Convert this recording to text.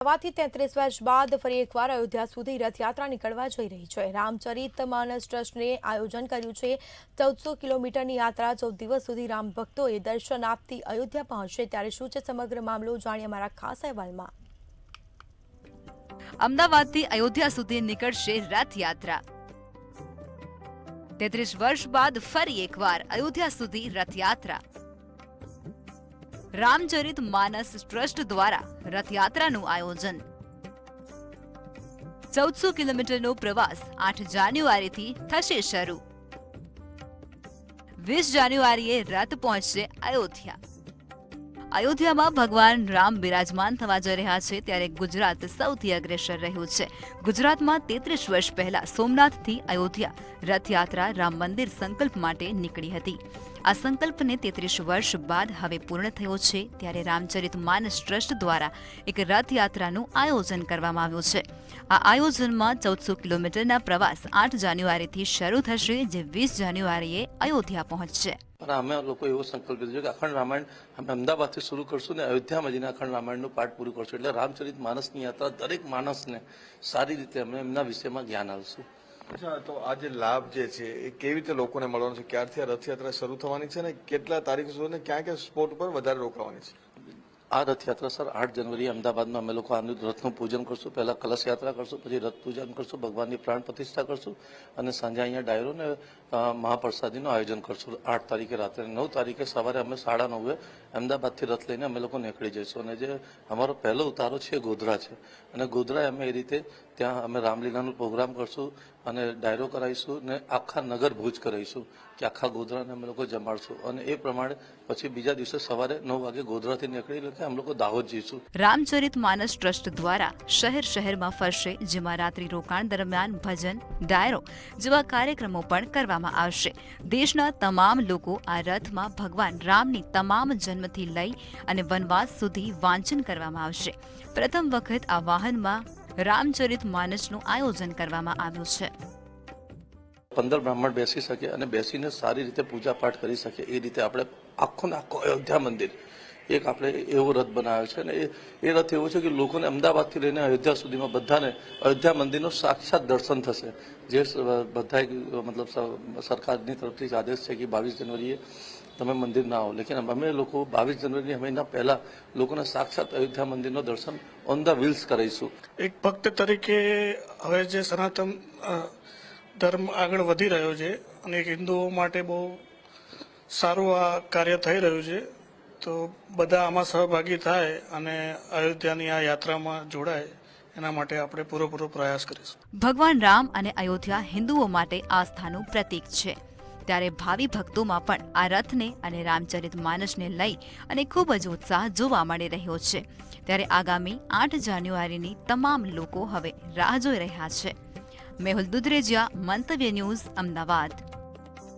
સવાથી 33 વર્ષ બાદ ફરી એકવાર અયોધ્યા સુધી રથયાત્રા નીકળવા જઈ રહી છે। રામચરિત માનસ ટ્રસ્ટે આયોજન કર્યું છે। 1400 કિલોમીટરની યાત્રા 14 દિવસ સુધી રામ ભક્તોએ દર્શનાર્થે અયોધ્યા પહોંચશે। ત્યારે શું છે સમગ્ર મામલો, જાણીએ અમારા ખાસ અહેવાલમાં। અમદાવાદથી અયોધ્યા સુધી નીકળશે રથયાત્રા। 33 વર્ષ બાદ ફરી એકવાર અયોધ્યા સુધી રથયાત્રા। રામચરિત માનસ ટ્રસ્ટ દ્વારા રથયાત્રાનું આયોજન। 1400 કિલોમીટરનો પ્રવાસ 8 જાન્યુઆરીથી થશે શરૂ। 20 જાન્યુઆરીએ રથ પહોંચશે અયોધ્યા। અયોધ્યામાં ભગવાન રામ બિરાજમાન થવા જઈ રહ્યા છે, ત્યારે ગુજરાત સૌથી અગ્રેસર રહ્યું છે। ગુજરાતમાં 33 વર્ષ પહેલા સોમનાથથી અયોધ્યા રથયાત્રા રામ મંદિર સંકલ્પ માટે નીકળી હતી। આ સંકલ્પને 33 વર્ષ બાદ હવે પૂર્ણ થયો છે। ત્યારે રામચરિત માનસ ટ્રસ્ટ દ્વારા એક રથયાત્રાનું આયોજન કરવામાં આવ્યું છે। આ આયોજનમાં 1400 કિલોમીટરના પ્રવાસ 8 જાન્યુઆરીથી શરૂ થશે, જે 20 જાન્યુઆરીએ અયોધ્યા પહોંચશે। અમે લોકો એવો સંકલ્પ લીધો છે કે અખંડ રામાયણ અમે અમદાવાદથી શરૂ કરશું ને અયોધ્યામાં જઈને અખંડ રામાયણનું પાઠ પૂરું કરશું। એટલે રામચરિત માનસની યાત્રા દરેક માણસને સારી રીતે અમે એમના વિષયમાં જ્ઞાન આપશું। અચ્છા, તો આ જે લાભ જે છે એ કેવી રીતે લોકોને મળવાનો છે? ક્યારથી આ રથયાત્રા શરૂ થવાની છે ને કેટલા તારીખ સુધી ને ક્યાં ક્યાં સ્પોટ પર વધારે રોકાવાની છે? આ રથયાત્રા સર 8 જાન્યુઆરી અમદાવાદમાં અમે લોકો આનું રથનું પૂજન કરશું। પહેલા કલશ યાત્રા કરશું, પછી રથ પૂજન કરશું, ભગવાનની પ્રાણ પ્રતિષ્ઠા કરશું અને સાંજે અહીંયા ડાયરો ને મહાપ્રસાદીનું આયોજન કરશું। 8 તારીખે રાત્રે, 9 તારીખે સવારે અમે 9:30 અમદાવાદથી રથ લઈને અમે લોકો નીકળી જઈશું। અને જે અમારો પહેલો ઉતારો છે ગોધરા છે, અને ગોધરા અમે એ રીતે ત્યાં અમે રામલીલાનું પ્રોગ્રામ કરશું અને ડાયરો કરાવીશું ને આખા નગર ભુજ કરાવીશું કે આખા ગોધરાને અમે લોકો જમાડશું। અને એ પ્રમાણે પછી બીજા દિવસે સવારે 9 વાગે ગોધરાથી નીકળી એટલે અમે લોકો દાહોદ જઈશું। રામચરિત માનસ ટ્રસ્ટ દ્વારા શહેરમાં ફરશે, જેમાં રાત્રિ રોકાણ દરમિયાન ભજન, ડાયરો જેવા કાર્યક્રમો પણ કરવામાં આવશે। દેશના તમામ લોકો આ રથમાં ભગવાન રામની તમામ જન્મથી લઈ અને વનવાસ સુધી વાંચન કરવામાં આવશે। પ્રથમ વખત આ વાહનમાં રામચરિત માનસનું આયોજન કરવામાં આવ્યું છે। 15 બ્રાહ્મણ બેસી શકે અને બેસીને સારી રીતે પૂજા પાઠ કરી શકે એ રીતે આપણે આખો અયોધ્યા મંદિર એક આપણે એવો રથ બનાવ્યો છે। અને એ રથ એવો છે કે લોકોને અમદાવાદથી લઈને અયોધ્યા સુધીમાં બધાને અયોધ્યા મંદિરનો સાક્ષાત દર્શન થશે। જે બધા મતલબ સરકારની તરફથી આદેશ છે કે 22 જાન્યુઆરીએ તમે મંદિર ના આવો, લેકિન અમે લોકો 22 જાન્યુઆરી મહિના પહેલા લોકોને સાક્ષાત અયોધ્યા મંદિરનો દર્શન ઓન ધ વ્હીલ્સ કરાવીશું। એક ભક્ત તરીકે હવે જે સનાતન ધર્મ આગળ વધી રહ્યો છે અને હિન્દુઓ માટે બહુ સારું આ કાર્ય થઈ રહ્યું છે, તો બધા આમાં સહભાગી થાય અને અયોધ્યાની આ યાત્રામાં જોડાય, એના માટે આપણે પૂરો પ્રયાસ કરીશું। ભગવાન રામ અને અયોધ્યા હિન્દુઓ માટે આસ્થાનું પ્રતીક છે, ત્યારે ભાવિ ભક્તોમાં પણ આ રથને અને રામચરિત માનસને લઈ અને ખૂબ જ ઉત્સાહ જોવા મળી રહ્યો છે। ત્યારે આગામી 8 જાન્યુઆરીની તમામ લોકો હવે રાહ જોઈ રહ્યા છે। મેહુલ દુધરેજિયા, મંતવ્ય ન્યૂઝ, અમદાવાદ।